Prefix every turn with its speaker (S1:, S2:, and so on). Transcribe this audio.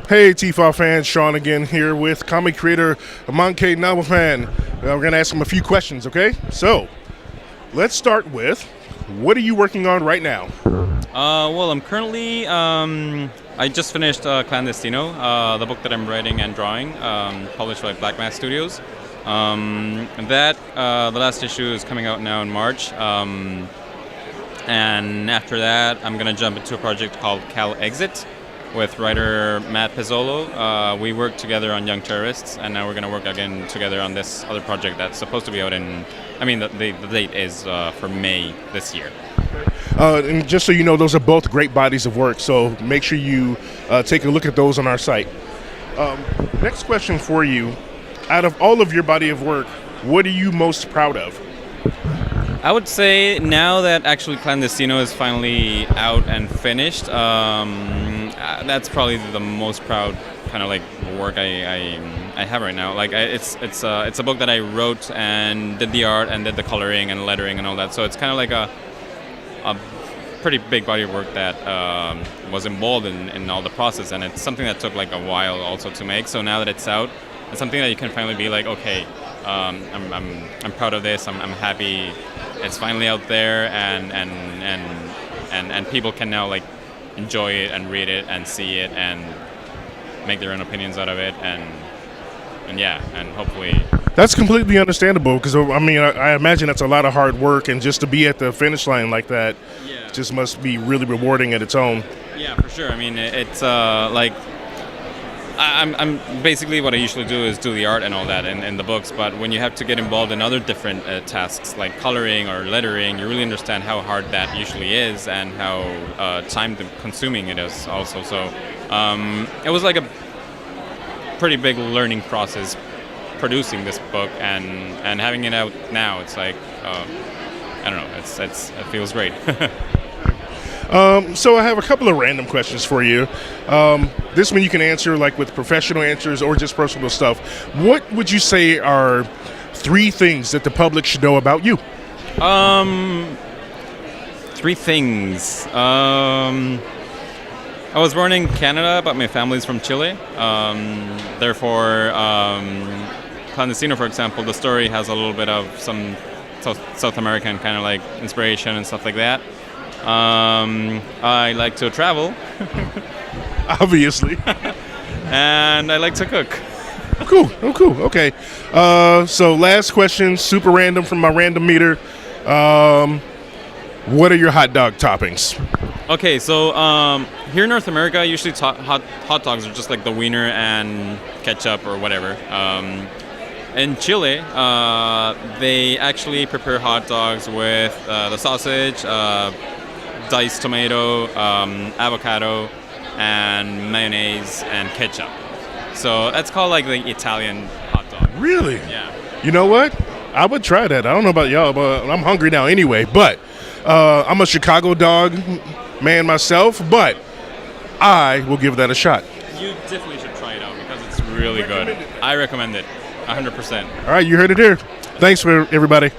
S1: Hey T-Fall fans, Sean again here with comic creator Amancay Nahuelpan. We're going to ask him a few questions, okay? So, let's start with, what are you working on right now?
S2: Well, I'm currently, I just finished Clandestino, the book that I'm writing and drawing, published by Black Mass Studios. The last issue is coming out now in March. And after that, I'm going to jump into a project called Calexit with writer Matt Pizzolo. We worked together on Young Terrorists, and now we're going to work again together on this other project that's supposed to be out the date is for May this year.
S1: And just so you know, those are both great bodies of work, so make sure you take a look at those on our site. Next question for you. Out of all of your body of work, what are you most proud of?
S2: I would say now that actually Clandestino is finally out and finished, that's probably the most proud kind of like work I have right now. Like it's a book that I wrote and did the art and did the coloring and lettering and all that. So it's kind of like a pretty big body of work that was involved in all the process, and it's something that took like a while also to make. So now that it's out, it's something that you can finally be like, okay, I'm proud of this. I'm happy. It's finally out there, and people can now like enjoy it and read it and see it and make their own opinions out of it, and hopefully.
S1: That's completely understandable, because I mean, I imagine that's a lot of hard work, and just to be at the finish line like that, just must be really rewarding at its own.
S2: Yeah, for sure. I mean, it's like. I'm basically what I usually do is do the art and all that in the books, but when you have to get involved in other different tasks like coloring or lettering, you really understand how hard that usually is and how time consuming it is also. So it was like a pretty big learning process producing this book and having it out now. It's like I don't know. It feels great.
S1: So I have a couple of random questions for you. This one you can answer like with professional answers or just personal stuff. What would you say are 3 things that the public should know about you?
S2: 3 things. I was born in Canada, but my family's from Chile. Therefore, Clandestino, for example, the story has a little bit of some South American kind of like inspiration and stuff like that. I like to travel.
S1: Obviously.
S2: And I like to cook.
S1: Cool. Okay. So last question, super random from my random meter. What are your hot dog toppings?
S2: Okay, so here in North America, usually hot dogs are just like the wiener and ketchup or whatever. In Chile, they actually prepare hot dogs with the sausage, diced tomato, avocado, and mayonnaise and ketchup. So that's called like the Italian hot dog.
S1: Really?
S2: Yeah.
S1: You know what? I would try that. I don't know about y'all, but I'm hungry now anyway. But I'm a Chicago dog man myself, but I will give that a shot.
S2: You definitely should try it out because it's really good. I recommend it, 100%.
S1: All right, you heard it here. Thanks for everybody.